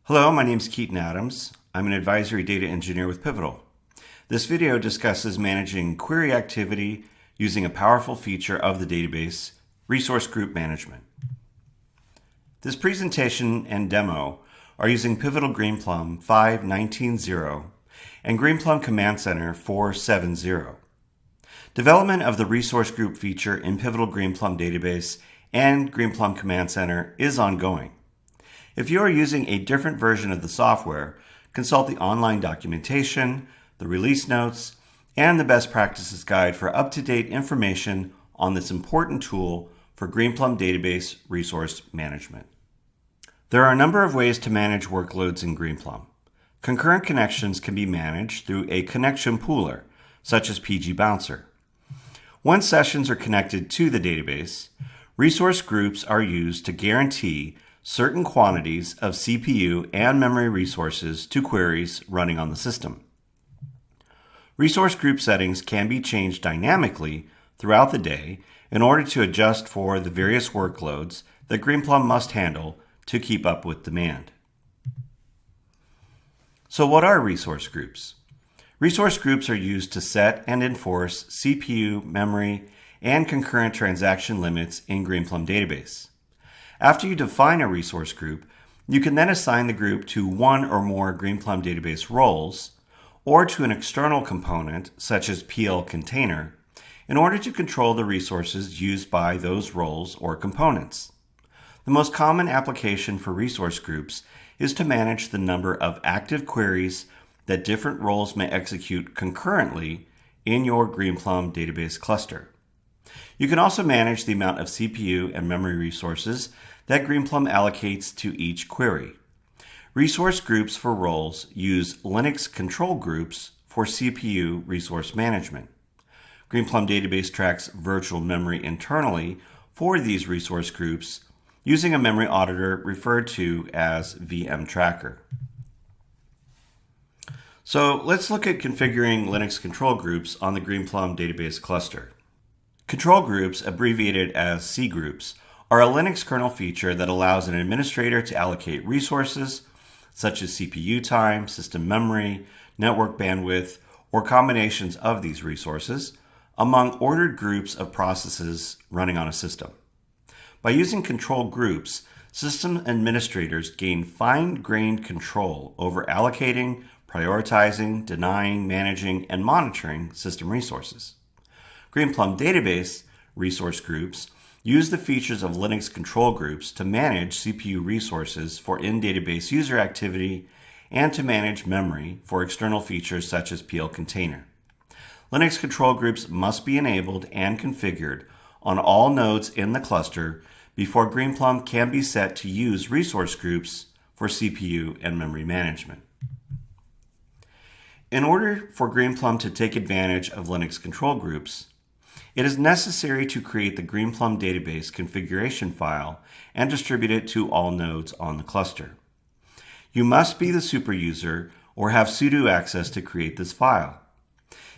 Hello, my name is Keaton Adams. I'm an advisory data engineer with Pivotal. This video discusses managing query activity using a powerful feature of the database, resource group management. This presentation and demo are using Pivotal Greenplum 5.19.0 and Greenplum Command Center 4.7.0. Development of the resource group feature in Pivotal Greenplum database and Greenplum Command Center is ongoing. If you are using a different version of the software, consult the online documentation, the release notes, and the best practices guide for up-to-date information on this important tool for Greenplum database resource management. There are a number of ways to manage workloads in Greenplum. Concurrent connections can be managed through a connection pooler, such as PG Bouncer. Once sessions are connected to the database, resource groups are used to guarantee certain quantities of CPU and memory resources to queries running on the system. Resource group settings can be changed dynamically throughout the day in order to adjust for the various workloads that Greenplum must handle to keep up with demand. So what are resource groups? Resource groups are used to set and enforce CPU, memory, and concurrent transaction limits in Greenplum database. After you define a resource group, you can then assign the group to one or more Greenplum database roles or to an external component, such as PL container, in order to control the resources used by those roles or components. The most common application for resource groups is to manage the number of active queries that different roles may execute concurrently in your Greenplum database cluster. You can also manage the amount of CPU and memory resources that Greenplum allocates to each query. Resource groups for roles use Linux control groups for CPU resource management. Greenplum database tracks virtual memory internally for these resource groups using a memory auditor referred to as VM Tracker. So let's look at configuring Linux control groups on the Greenplum database cluster. Control groups, abbreviated as cgroups, are a Linux kernel feature that allows an administrator to allocate resources, such as CPU time, system memory, network bandwidth, or combinations of these resources, among ordered groups of processes running on a system. By using control groups, system administrators gain fine-grained control over allocating, prioritizing, denying, managing, and monitoring system resources. Greenplum database resource groups use the features of Linux control groups to manage CPU resources for in-database user activity and to manage memory for external features such as PL container. Linux control groups must be enabled and configured on all nodes in the cluster before Greenplum can be set to use resource groups for CPU and memory management. In order for Greenplum to take advantage of Linux control groups, it is necessary to create the Greenplum database configuration file and distribute it to all nodes on the cluster. You must be the super user or have sudo access to create this file.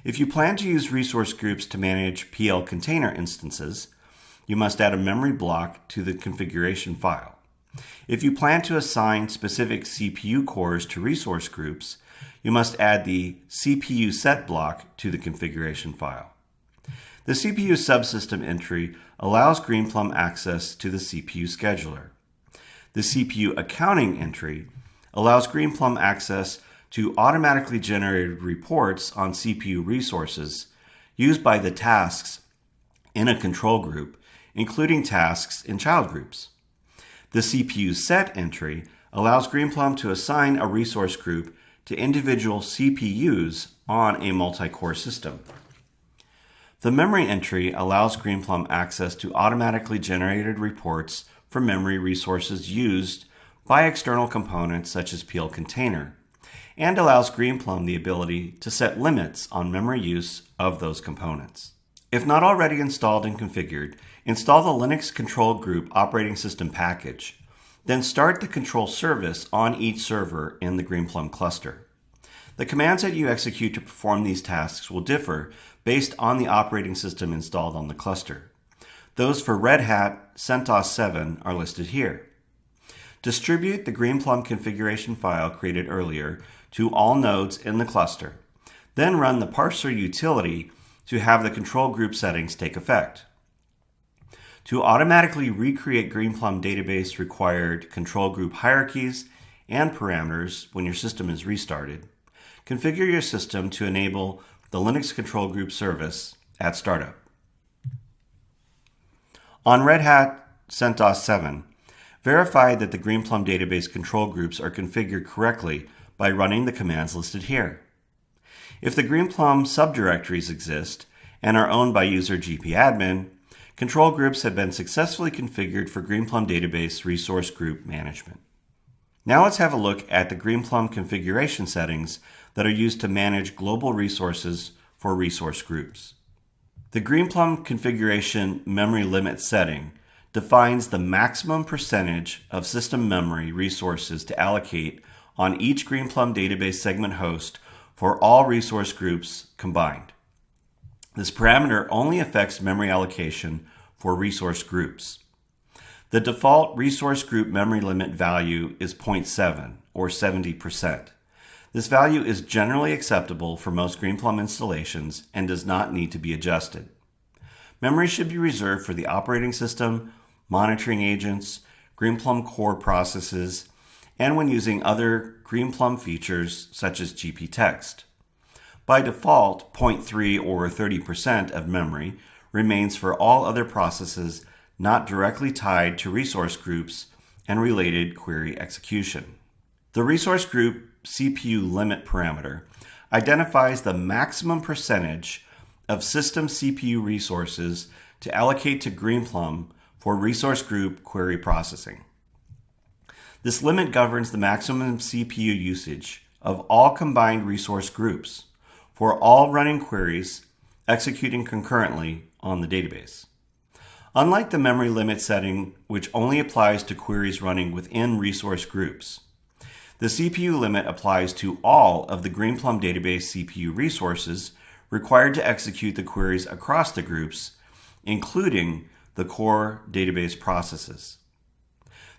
If you plan to use resource groups to manage PL container instances, you must add a memory block to the configuration file. If you plan to assign specific CPU cores to resource groups, you must add the CPUSET block to the configuration file. The CPU subsystem entry allows Greenplum access to the CPU scheduler. The CPU accounting entry allows Greenplum access to automatically generated reports on CPU resources used by the tasks in a control group, including tasks in child groups. The CPUSET entry allows Greenplum to assign a resource group to individual CPUs on a multi-core system. The memory entry allows Greenplum access to automatically generated reports for memory resources used by external components such as PL container, and allows Greenplum the ability to set limits on memory use of those components. If not already installed and configured, install the Linux Control Group operating system package, then start the control service on each server in the Greenplum cluster. The commands that you execute to perform these tasks will differ based on the operating system installed on the cluster. Those for Red Hat Centos 7 are listed here. Distribute the Greenplum configuration file created earlier to all nodes in the cluster. Then run the parser utility to have the control group settings take effect. To automatically recreate Greenplum database required control group hierarchies and parameters when your system is restarted, configure your system to enable the Linux control group service at startup. On Red Hat CentOS 7, verify that the Greenplum database control groups are configured correctly by running the commands listed here. If the Greenplum subdirectories exist and are owned by user gpadmin, control groups have been successfully configured for Greenplum database resource group management. Now let's have a look at the Greenplum configuration settings that are used to manage global resources for resource groups. The Greenplum configuration memory limit setting defines the maximum percentage of system memory resources to allocate on each Greenplum database segment host for all resource groups combined. This parameter only affects memory allocation for resource groups. The default resource group memory limit value is 0.7 or 70%. This value is generally acceptable for most Greenplum installations and does not need to be adjusted. Memory should be reserved for the operating system, monitoring agents, Greenplum core processes, and when using other Greenplum features such as GPText. By default, 0.3 or 30% of memory remains for all other processes not directly tied to resource groups and related query execution. The resource group CPU limit parameter identifies the maximum percentage of system CPU resources to allocate to Greenplum for resource group query processing. This limit governs the maximum CPU usage of all combined resource groups for all running queries executing concurrently on the database. Unlike the memory limit setting, which only applies to queries running within resource groups, the CPU limit applies to all of the Greenplum database CPU resources required to execute the queries across the groups, including the core database processes.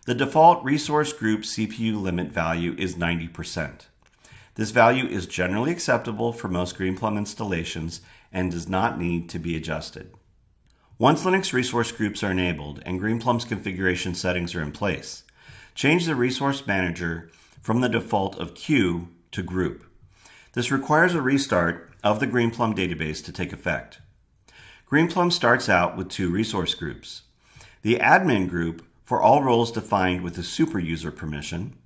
The default resource group CPU limit value is 90%. This value is generally acceptable for most Greenplum installations and does not need to be adjusted. Once Linux resource groups are enabled and Greenplum's configuration settings are in place, change the resource manager from the default of queue to group. This requires a restart of the Greenplum database to take effect. Greenplum starts out with two resource groups: the admin group for all roles defined with a super user permission,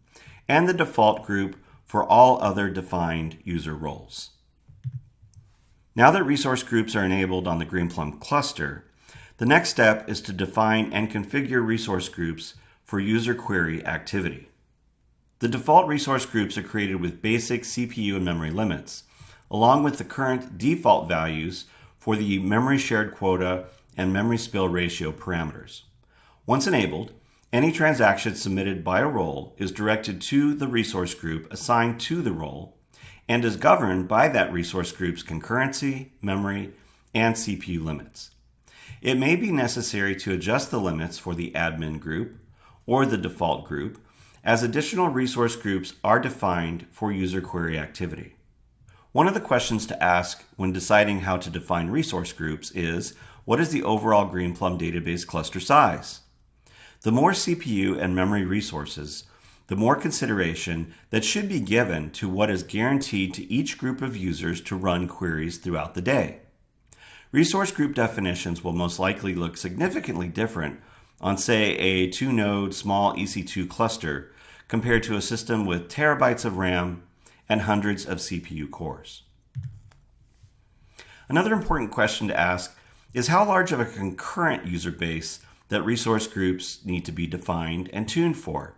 and the default group for all other defined user roles. Now that resource groups are enabled on the Greenplum cluster, the next step is to define and configure resource groups for user query activity. The default resource groups are created with basic CPU and memory limits, along with the current default values for the memory shared quota and memory spill ratio parameters. Once enabled, any transaction submitted by a role is directed to the resource group assigned to the role and is governed by that resource group's concurrency, memory, and CPU limits. It may be necessary to adjust the limits for the admin group or the default group, as additional resource groups are defined for user query activity. One of the questions to ask when deciding how to define resource groups is, what is the overall Greenplum database cluster size? The more CPU and memory resources, the more consideration that should be given to what is guaranteed to each group of users to run queries throughout the day. Resource group definitions will most likely look significantly different on, say, a 2-node small EC2 cluster compared to a system with terabytes of RAM and hundreds of CPU cores. Another important question to ask is how large of a concurrent user base that resource groups need to be defined and tuned for.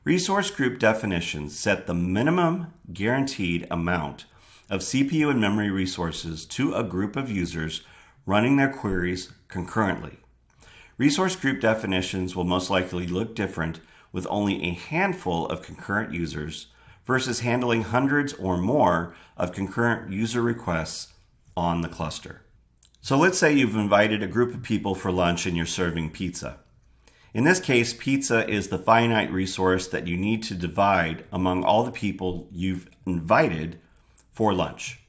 Resource group definitions set the minimum guaranteed amount of CPU and memory resources to a group of users running their queries concurrently. Resource group definitions will most likely look different with only a handful of concurrent users versus handling hundreds or more of concurrent user requests on the cluster. So let's say you've invited a group of people for lunch and you're serving pizza. In this case, pizza is the finite resource that you need to divide among all the people you've invited for lunch.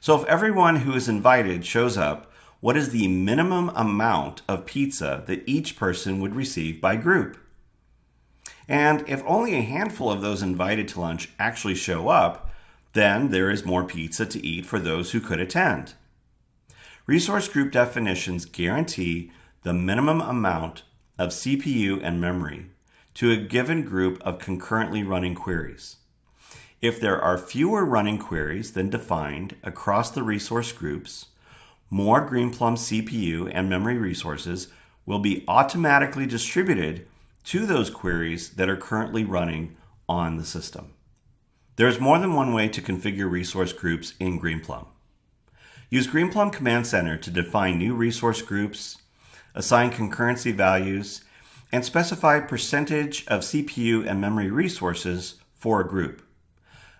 So if everyone who is invited shows up, what is the minimum amount of pizza that each person would receive by group? And if only a handful of those invited to lunch actually show up, then there is more pizza to eat for those who could attend. Resource group definitions guarantee the minimum amount of CPU and memory to a given group of concurrently running queries. If there are fewer running queries than defined across the resource groups, more Greenplum CPU and memory resources will be automatically distributed to those queries that are currently running on the system. There is more than one way to configure resource groups in Greenplum. Use Greenplum Command Center to define new resource groups, assign concurrency values, and specify percentage of CPU and memory resources for a group.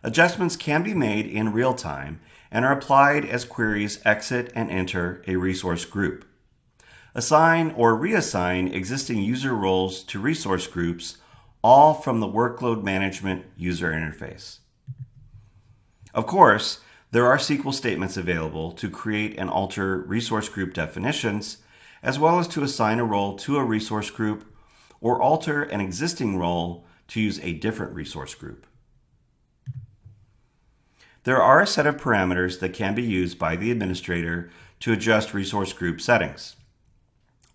Adjustments can be made in real time and are applied as queries exit and enter a resource group. Assign or reassign existing user roles to resource groups, all from the Workload Management user interface. Of course, there are SQL statements available to create and alter resource group definitions, as well as to assign a role to a resource group or alter an existing role to use a different resource group. There are a set of parameters that can be used by the administrator to adjust resource group settings.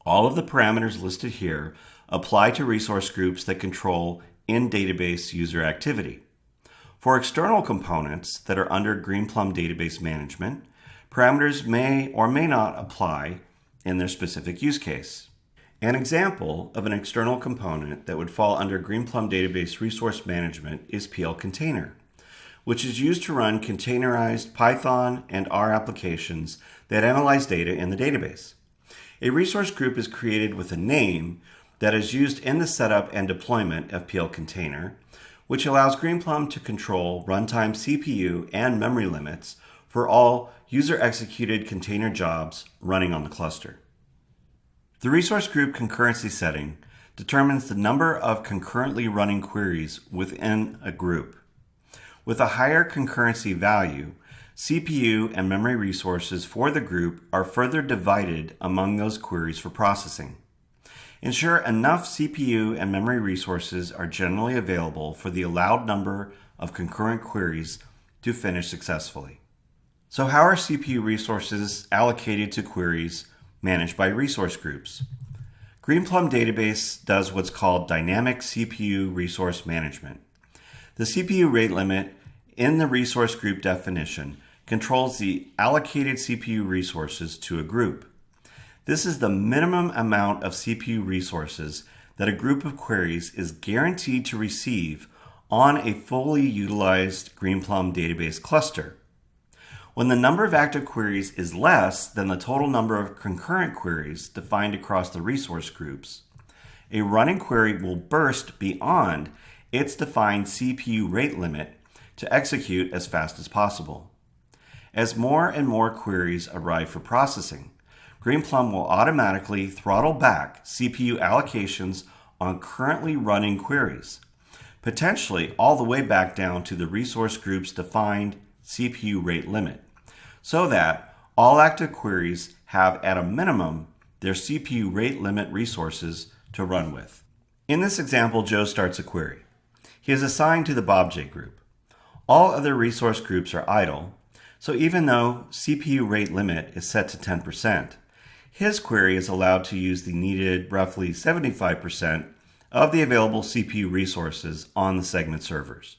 All of the parameters listed here apply to resource groups that control in-database user activity. For external components that are under Greenplum database management, parameters may or may not apply in their specific use case. An example of an external component that would fall under Greenplum database resource management is PL Container, which is used to run containerized Python and R applications that analyze data in the database. A resource group is created with a name that is used in the setup and deployment of PL Container, which allows Greenplum to control runtime CPU and memory limits for all user-executed container jobs running on the cluster. The resource group concurrency setting determines the number of concurrently running queries within a group. With a higher concurrency value, CPU and memory resources for the group are further divided among those queries for processing. Ensure enough CPU and memory resources are generally available for the allowed number of concurrent queries to finish successfully. So how are CPU resources allocated to queries managed by resource groups? Greenplum database does what's called dynamic CPU resource management. The CPU rate limit in the resource group definition controls the allocated CPU resources to a group. This is the minimum amount of CPU resources that a group of queries is guaranteed to receive on a fully utilized Greenplum database cluster. When the number of active queries is less than the total number of concurrent queries defined across the resource groups, a running query will burst beyond its defined CPU rate limit to execute as fast as possible. As more and more queries arrive for processing, Greenplum will automatically throttle back CPU allocations on currently running queries, potentially all the way back down to the resource group's defined CPU rate limit, so that all active queries have at a minimum their CPU rate limit resources to run with. In this example, Joe starts a query. He is assigned to the BobJ group. All other resource groups are idle, so even though CPU rate limit is set to 10%, his query is allowed to use the needed roughly 75% of the available CPU resources on the segment servers.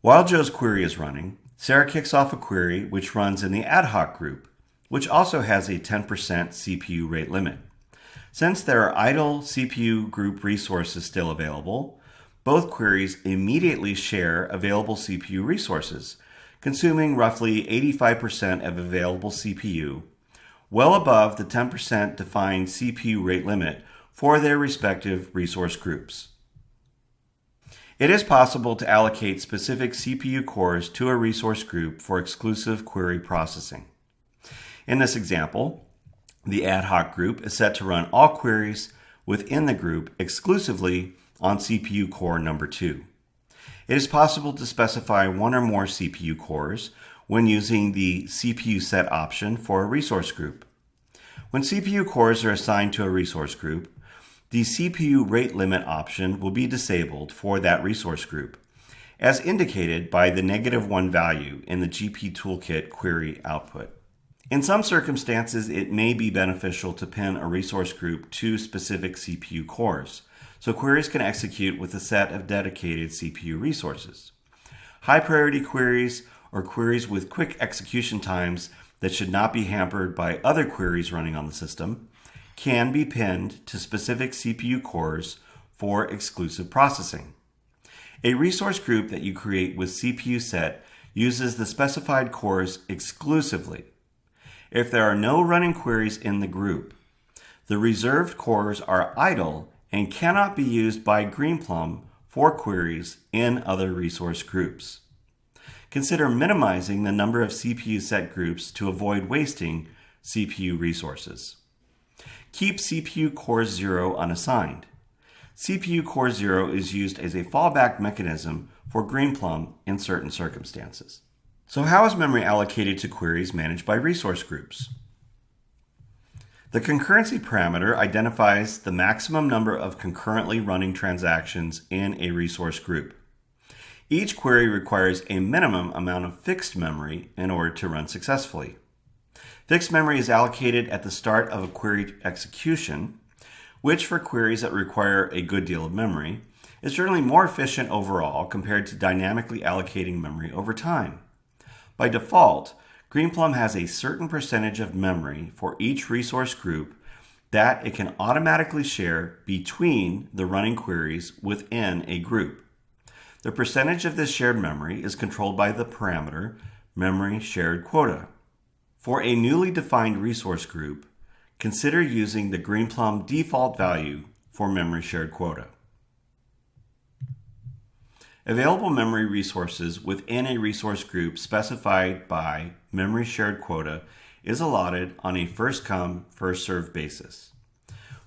While Joe's query is running, Sarah kicks off a query which runs in the ad hoc group, which also has a 10% CPU rate limit. Since there are idle CPU group resources still available, both queries immediately share available CPU resources, consuming roughly 85% of available CPU, well above the 10% defined CPU rate limit for their respective resource groups. It is possible to allocate specific CPU cores to a resource group for exclusive query processing. In this example, the ad hoc group is set to run all queries within the group exclusively on CPU core number 2. It is possible to specify one or more CPU cores when using the CPUSET option for a resource group. When CPU cores are assigned to a resource group, the CPU rate limit option will be disabled for that resource group, as indicated by the -1 value in the GP Toolkit query output. In some circumstances, it may be beneficial to pin a resource group to specific CPU cores, so queries can execute with a set of dedicated CPU resources. High priority queries or queries with quick execution times that should not be hampered by other queries running on the system can be pinned to specific CPU cores for exclusive processing. A resource group that you create with CPUSET uses the specified cores exclusively. If there are no running queries in the group, the reserved cores are idle and cannot be used by Greenplum for queries in other resource groups. Consider minimizing the number of CPUSET groups to avoid wasting CPU resources. Keep CPU core 0 unassigned. CPU core 0 is used as a fallback mechanism for Greenplum in certain circumstances. So how is memory allocated to queries managed by resource groups? The concurrency parameter identifies the maximum number of concurrently running transactions in a resource group. Each query requires a minimum amount of fixed memory in order to run successfully. Fixed memory is allocated at the start of a query execution, which for queries that require a good deal of memory is generally more efficient overall compared to dynamically allocating memory over time. By default, Greenplum has a certain percentage of memory for each resource group that it can automatically share between the running queries within a group. The percentage of this shared memory is controlled by the parameter memory shared quota. For a newly defined resource group, consider using the Greenplum default value for memory shared quota. Available memory resources within a resource group specified by memory shared quota is allotted on a first-come, first-served basis.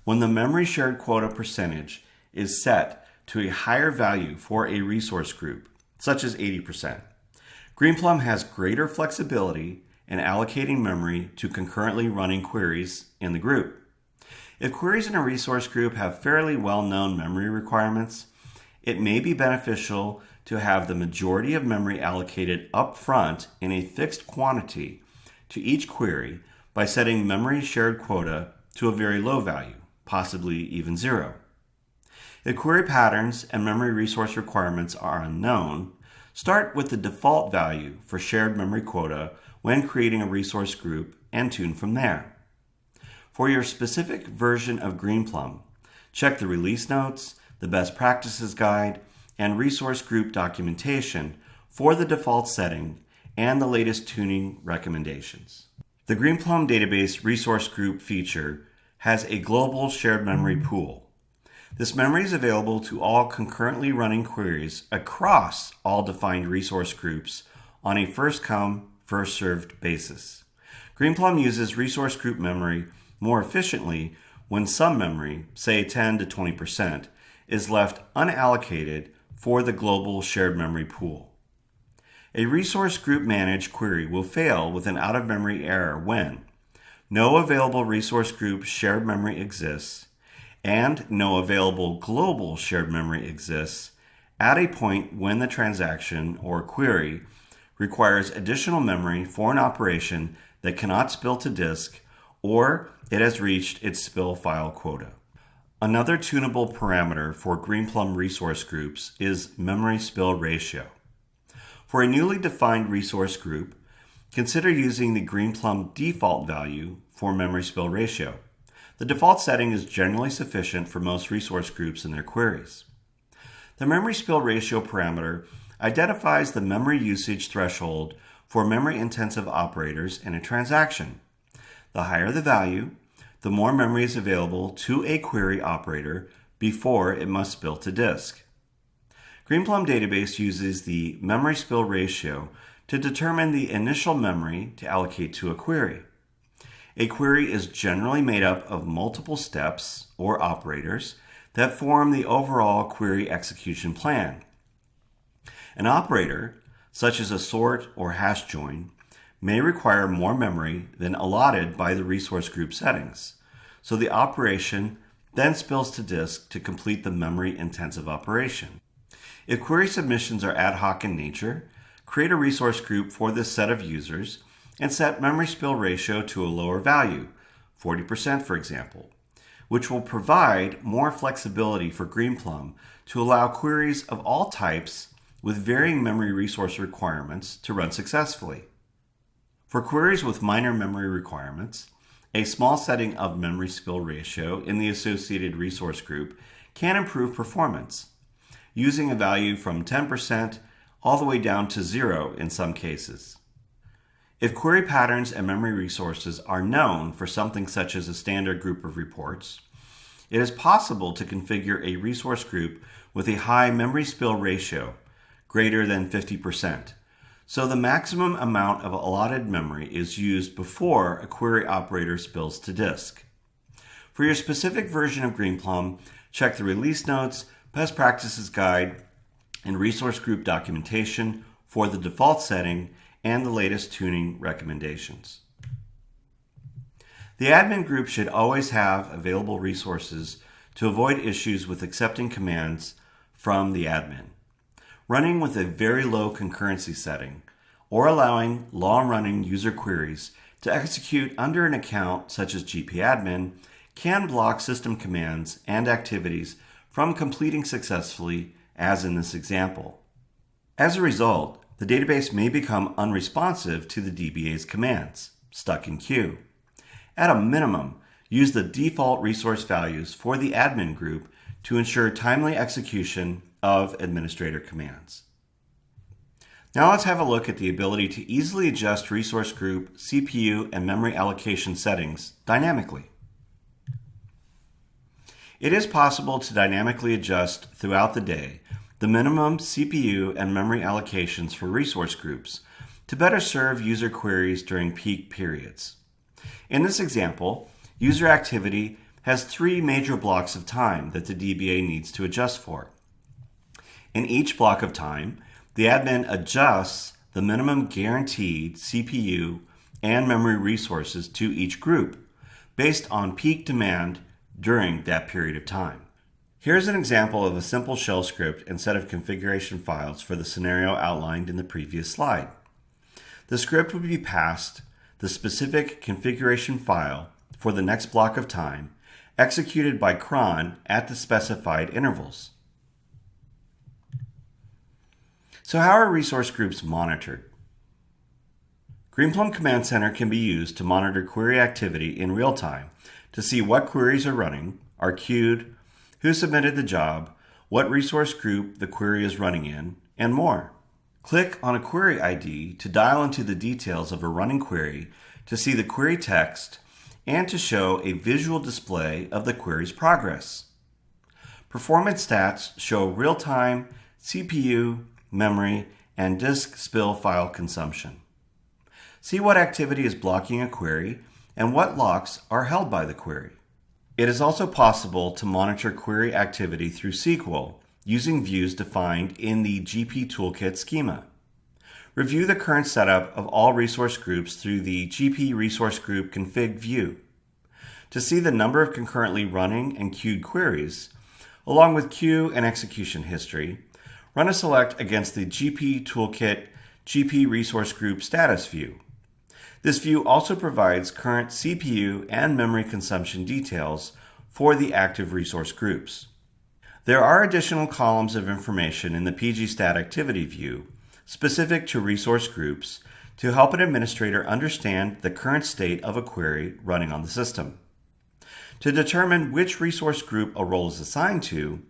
When the memory shared quota percentage is set to a higher value for a resource group, such as 80%, Greenplum has greater flexibility in allocating memory to concurrently running queries in the group. If queries in a resource group have fairly well-known memory requirements, it may be beneficial to have the majority of memory allocated up front in a fixed quantity to each query by setting memory shared quota to a very low value, possibly even 0. If query patterns and memory resource requirements are unknown, start with the default value for shared memory quota when creating a resource group and tune from there. For your specific version of Greenplum, check the release notes, the best practices guide, and resource group documentation for the default setting and the latest tuning recommendations. The Greenplum database resource group feature has a global shared memory pool. This memory is available to all concurrently running queries across all defined resource groups on a first-come, first-served basis. Greenplum uses resource group memory more efficiently when some memory, say 10 to 20%, is left unallocated for the global shared memory pool. A resource group managed query will fail with an out-of-memory error when no available resource group shared memory exists and no available global shared memory exists at a point when the transaction or query requires additional memory for an operation that cannot spill to disk or it has reached its spill file quota. Another tunable parameter for Greenplum resource groups is memory spill ratio. For a newly defined resource group, consider using the Greenplum default value for memory spill ratio. The default setting is generally sufficient for most resource groups and their queries. The memory spill ratio parameter identifies the memory usage threshold for memory-intensive operators in a transaction. The higher the value, the more memory is available to a query operator before it must spill to disk. Greenplum database uses the memory spill ratio to determine the initial memory to allocate to a query. A query is generally made up of multiple steps or operators that form the overall query execution plan. An operator, such as a sort or hash join, may require more memory than allotted by the resource group settings, so the operation then spills to disk to complete the memory-intensive operation. If query submissions are ad hoc in nature, create a resource group for this set of users and set memory spill ratio to a lower value, 40% for example, which will provide more flexibility for Greenplum to allow queries of all types with varying memory resource requirements to run successfully. For queries with minor memory requirements, a small setting of memory spill ratio in the associated resource group can improve performance, using a value from 10% all the way down to 0 in some cases. If query patterns and memory resources are known for something such as a standard group of reports, it is possible to configure a resource group with a high memory spill ratio, greater than 50%, so the maximum amount of allotted memory is used before a query operator spills to disk. For your specific version of Greenplum, check the release notes, best practices guide, and resource group documentation for the default setting and the latest tuning recommendations. The admin group should always have available resources to avoid issues with accepting commands from the admin. Running with a very low concurrency setting, or allowing long-running user queries to execute under an account such as gpadmin can block system commands and activities from completing successfully, as in this example. As a result, the database may become unresponsive to the DBA's commands, stuck in queue. At a minimum, use the default resource values for the admin group to ensure timely execution of administrator commands. Now let's have a look at the ability to easily adjust resource group, CPU, and memory allocation settings dynamically. It is possible to dynamically adjust throughout the day the minimum CPU and memory allocations for resource groups to better serve user queries during peak periods. In this example, user activity has 3 major blocks of time that the DBA needs to adjust for. In each block of time, the admin adjusts the minimum guaranteed CPU and memory resources to each group based on peak demand during that period of time. Here's an example of a simple shell script and set of configuration files for the scenario outlined in the previous slide. The script would be passed the specific configuration file for the next block of time, executed by cron at the specified intervals. So how are resource groups monitored? Greenplum Command Center can be used to monitor query activity in real time to see what queries are running, are queued, who submitted the job, what resource group the query is running in, and more. Click on a query ID to dial into the details of a running query to see the query text and to show a visual display of the query's progress. Performance stats show real-time CPU, memory, and disk spill file consumption. See what activity is blocking a query and what locks are held by the query. It is also possible to monitor query activity through SQL using views defined in the GP Toolkit schema. Review the current setup of all resource groups through the GP Resource Group Config view. To see the number of concurrently running and queued queries, along with queue and execution history, run a select against the GP Toolkit GP Resource Group Status view. This view also provides current CPU and memory consumption details for the active resource groups. There are additional columns of information in the PGStat activity view specific to resource groups to help an administrator understand the current state of a query running on the system. To determine which resource group a role is assigned to,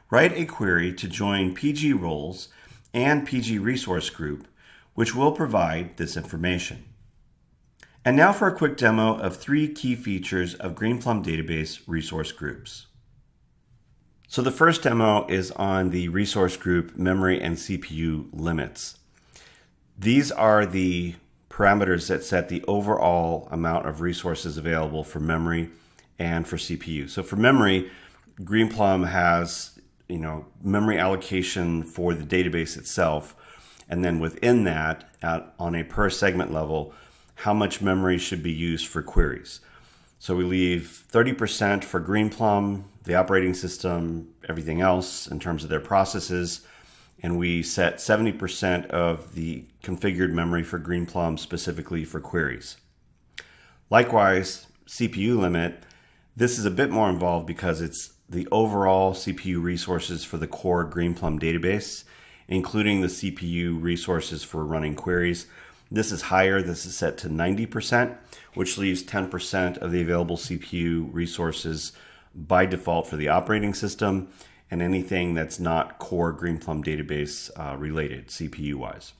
write a query to join PG roles and PG resource group, which will provide this information. And now for a quick demo of 3 key features of Greenplum database resource groups. So the first demo is on the resource group memory and CPU limits. These are the parameters that set the overall amount of resources available for memory and for CPU. So for memory, Greenplum has memory allocation for the database itself, and then within that, on a per segment level, how much memory should be used for queries. So we leave 30% for Greenplum, the operating system, everything else in terms of their processes, and we set 70% of the configured memory for Greenplum specifically for queries. Likewise, CPU limit, this is a bit more involved because it's the overall CPU resources for the core Greenplum database, including the CPU resources for running queries. This is higher. This is set to 90%, which leaves 10% of the available CPU resources by default for the operating system and anything that's not core Greenplum database related CPU-wise.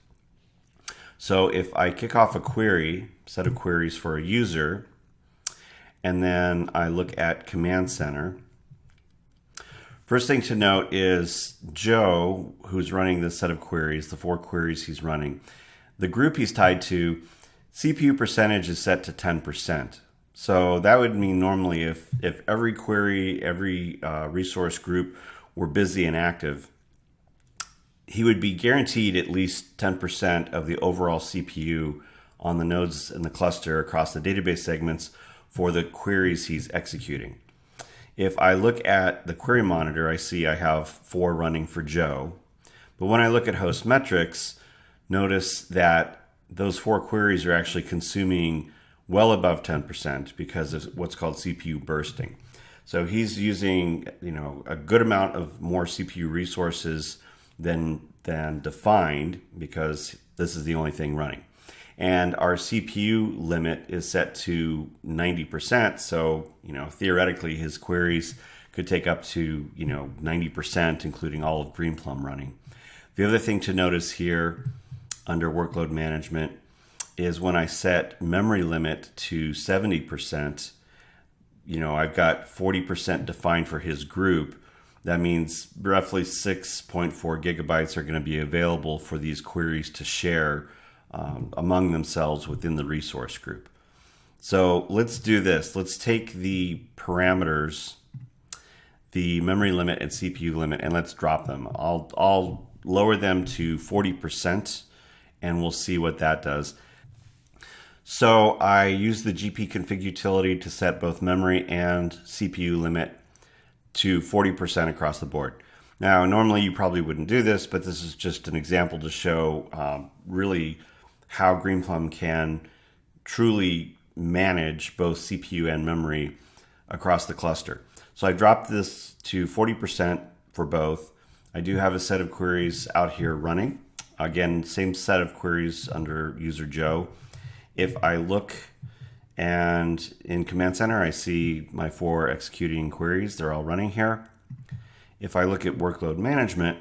So if I kick off a query, set of queries for a user, and then I look at Command Center, first thing to note is Joe, who's running this set of queries, the 4 queries he's running, the group he's tied to, CPU percentage is set to 10%. So that would mean normally if every query, every resource group were busy and active, he would be guaranteed at least 10% of the overall CPU on the nodes in the cluster across the database segments for the queries he's executing. If I look at the query monitor, I see I have 4 running for Joe. But when I look at host metrics, notice that those 4 queries are actually consuming well above 10% because of what's called CPU bursting. So he's using a good amount of more CPU resources than defined because this is the only thing running. And our CPU limit is set to 90%. So, theoretically his queries could take up to, 90%, including all of Greenplum running. The other thing to notice here under workload management is when I set memory limit to 70%, I've got 40% defined for his group. That means roughly 6.4 gigabytes are going to be available for these queries to share among themselves within the resource group. So let's do this. Let's take the parameters, the memory limit and CPU limit, and let's drop them. I'll lower them to 40%, and we'll see what that does. So I use the gpconfig utility to set both memory and CPU limit to 40% across the board. Now, normally you probably wouldn't do this, but this is just an example to show really how Greenplum can truly manage both CPU and memory across the cluster. So I dropped this to 40% for both. I do have a set of queries out here running. Again, same set of queries under user Joe. If I look and in Command Center, I see my 4 executing queries. They're all running here. If I look at workload management,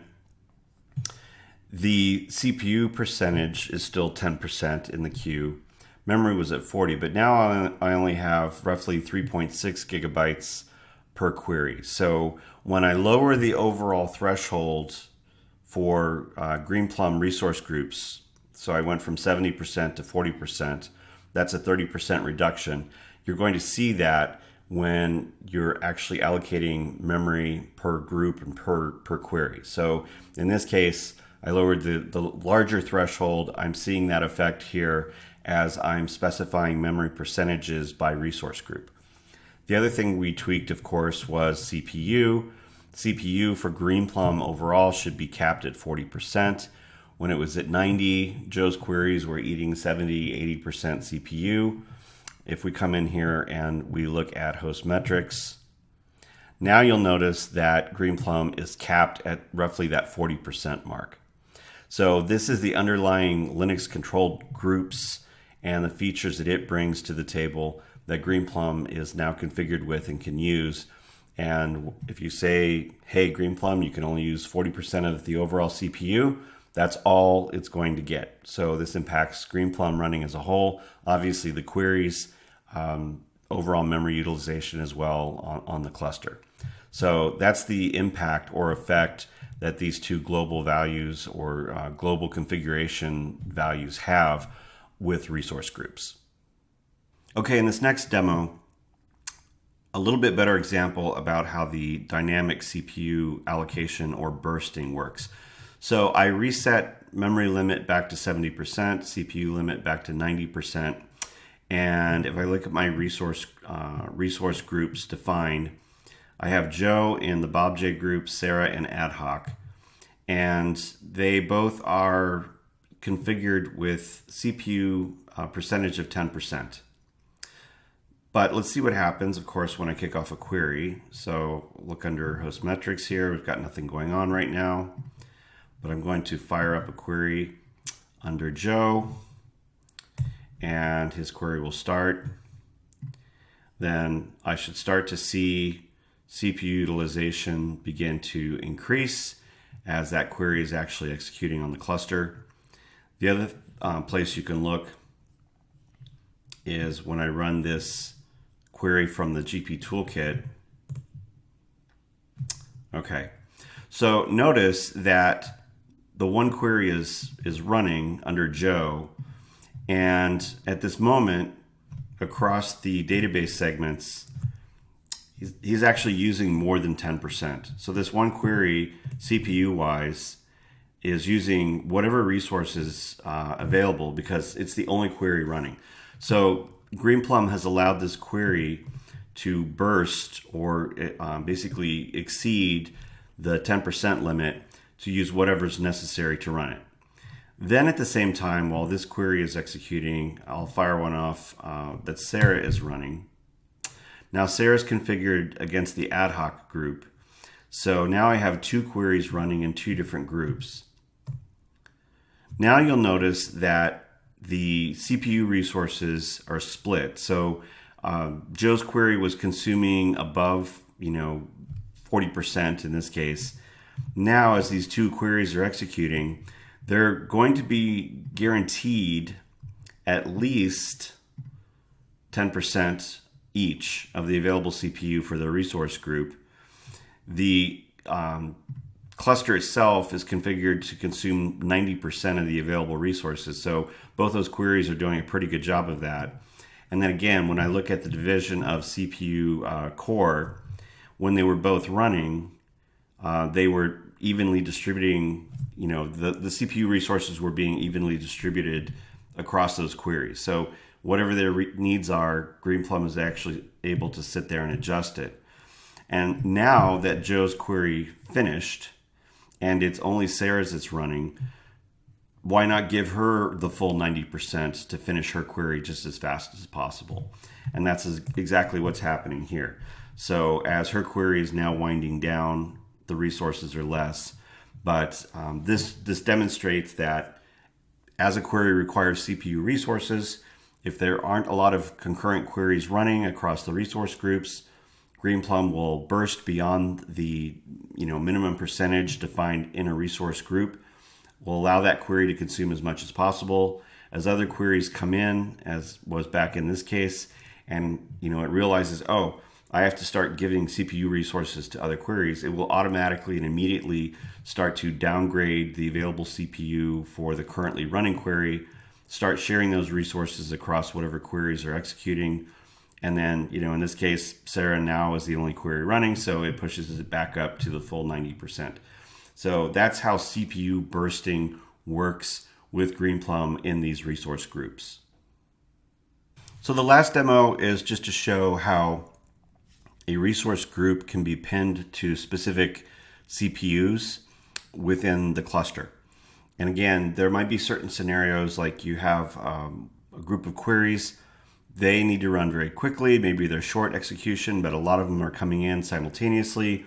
the CPU percentage is still 10% in the queue. Memory was at 40, but now I only have roughly 3.6 gigabytes per query. So when I lower the overall threshold for Greenplum resource groups, so I went from 70% to 40%, that's a 30% reduction. You're going to see that when you're actually allocating memory per group and per query. So in this case, I lowered the larger threshold. I'm seeing that effect here as I'm specifying memory percentages by resource group. The other thing we tweaked, of course, was CPU. CPU for Greenplum overall should be capped at 40%. When it was at 90, Joe's queries were eating 70-80% CPU. If we come in here and we look at host metrics, now you'll notice that Greenplum is capped at roughly that 40% mark. So this is the underlying Linux controlled groups and the features that it brings to the table that Greenplum is now configured with and can use. And if you say, hey, Greenplum, you can only use 40% of the overall CPU, that's all it's going to get. So this impacts Greenplum running as a whole. Obviously the queries, overall memory utilization as well on the cluster. So that's the impact or effect that these two global values or global configuration values have with resource groups. Okay, in this next demo, a little bit better example about how the dynamic CPU allocation or bursting works. So I reset memory limit back to 70%, CPU limit back to 90%. And if I look at my resource groups defined, I have Joe in the Bob J group, Sarah in ad hoc, and they both are configured with CPU percentage of 10%. But let's see what happens, of course, when I kick off a query. So look under host metrics here. We've got nothing going on right now, but I'm going to fire up a query under Joe, and his query will start. Then I should start to see CPU utilization begin to increase as that query is actually executing on the cluster. The other place you can look is when I run this query from the GP Toolkit. Okay, so notice that the one query is running under Joe, and at this moment across the database segments, he's actually using more than 10%. So this one query, CPU-wise, is using whatever resources available because it's the only query running. So Greenplum has allowed this query to burst or basically exceed the 10% limit to use whatever's necessary to run it. Then at the same time, while this query is executing, I'll fire one off that Sarah is running. Now Sarah's configured against the ad hoc group. So now I have two queries running in two different groups. Now you'll notice that the CPU resources are split. So Joe's query was consuming above, 40% in this case. Now as these two queries are executing, they're going to be guaranteed at least 10% each of the available CPU for the resource group. The cluster itself is configured to consume 90% of the available resources. So both those queries are doing a pretty good job of that. And then again, when I look at the division of CPU core, when they were both running, they were evenly distributing, the CPU resources were being evenly distributed across those queries. So whatever their needs are, Greenplum is actually able to sit there and adjust it. And now that Joe's query finished, and it's only Sarah's that's running, why not give her the full 90% to finish her query just as fast as possible? And that's exactly what's happening here. So as her query is now winding down, the resources are less. But this demonstrates that as a query requires CPU resources, if there aren't a lot of concurrent queries running across the resource groups, Greenplum will burst beyond the minimum percentage defined in a resource group, will allow that query to consume as much as possible. As other queries come in, as was back in this case, and it realizes, oh, I have to start giving CPU resources to other queries, it will automatically and immediately start to downgrade the available CPU for the currently running query, start sharing those resources across whatever queries are executing. And then, in this case, Sarah now is the only query running, so it pushes it back up to the full 90%. So that's how CPU bursting works with Greenplum in these resource groups. So the last demo is just to show how a resource group can be pinned to specific CPUs within the cluster. And again, there might be certain scenarios like you have a group of queries. They need to run very quickly. Maybe they're short execution, but a lot of them are coming in simultaneously.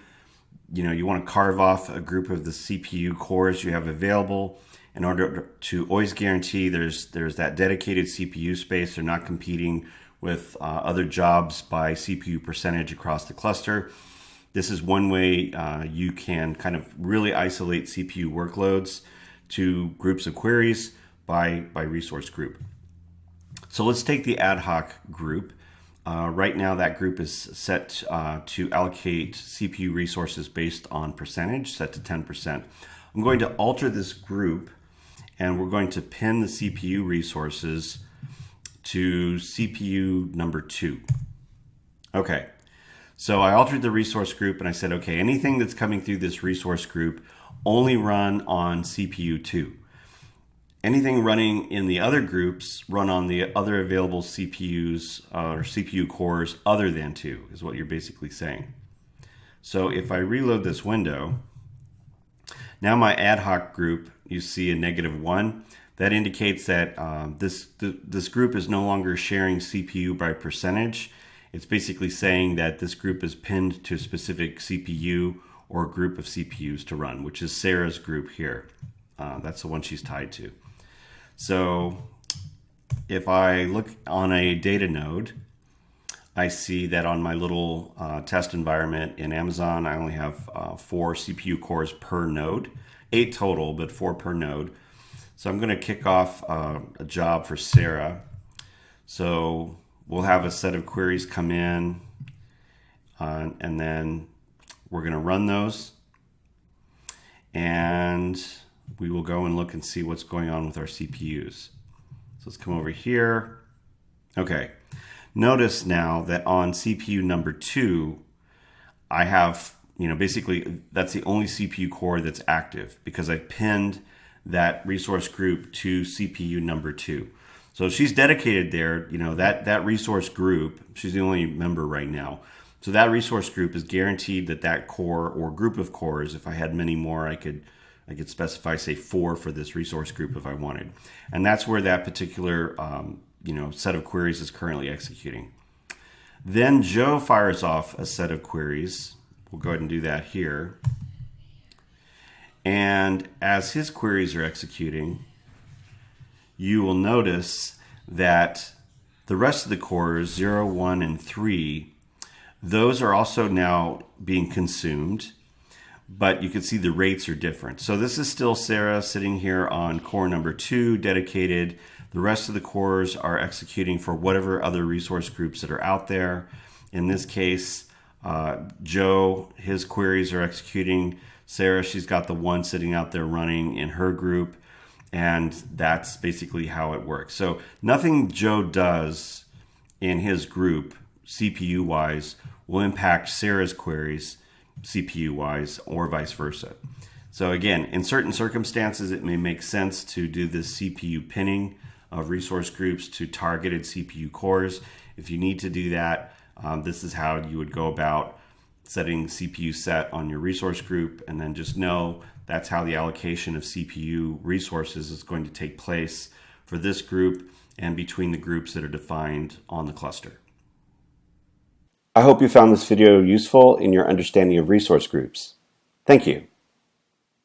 You want to carve off a group of the CPU cores you have available in order to always guarantee there's that dedicated CPU space. They're not competing with other jobs by CPU percentage across the cluster. This is one way you can kind of really isolate CPU workloads to groups of queries by resource group. So let's take the ad hoc group. Right now that group is set to allocate CPU resources based on percentage, set to 10%. I'm going to alter this group and we're going to pin the CPU resources to CPU number 2. Okay, so I altered the resource group and I said, okay, anything that's coming through this resource group only run on CPU 2. Anything running in the other groups run on the other available CPUs or CPU cores other than 2 is what you're basically saying. So if I reload this window, now my ad hoc group, you see a -1. That indicates that this group is no longer sharing CPU by percentage. It's basically saying that this group is pinned to a specific CPU or group of CPUs to run, which is Sarah's group here. That's the one she's tied to. So if I look on a data node, I see that on my little test environment in Amazon, I only have 4 CPU cores per node, 8 total, but 4 per node. So I'm going to kick off a job for Sarah. So we'll have a set of queries come in, and then we're going to run those. And we will go and look and see what's going on with our CPUs. So let's come over here. Okay. Notice now that on CPU number 2, I have, basically that's the only CPU core that's active because I pinned that resource group to CPU number 2. So she's dedicated there, that resource group, she's the only member right now. So that resource group is guaranteed that core or group of cores, if I had many more, I could specify, say, 4 for this resource group if I wanted. And that's where that particular set of queries is currently executing. Then Joe fires off a set of queries. We'll go ahead and do that here. And as his queries are executing, you will notice that the rest of the cores, 0, 1, and 3, those are also now being consumed, but you can see the rates are different. So this is still Sarah sitting here on core number 2, dedicated. The rest of the cores are executing for whatever other resource groups that are out there. In this case, Joe, his queries are executing. Sarah, she's got the one sitting out there running in her group, and that's basically how it works. So nothing Joe does in his group, CPU-wise, will impact Sarah's queries, CPU-wise, or vice versa. So again, in certain circumstances, it may make sense to do this CPU pinning of resource groups to targeted CPU cores. If you need to do that, this is how you would go about setting CPUSET on your resource group, and then just know that's how the allocation of CPU resources is going to take place for this group and between the groups that are defined on the cluster. I hope you found this video useful in your understanding of resource groups. Thank you.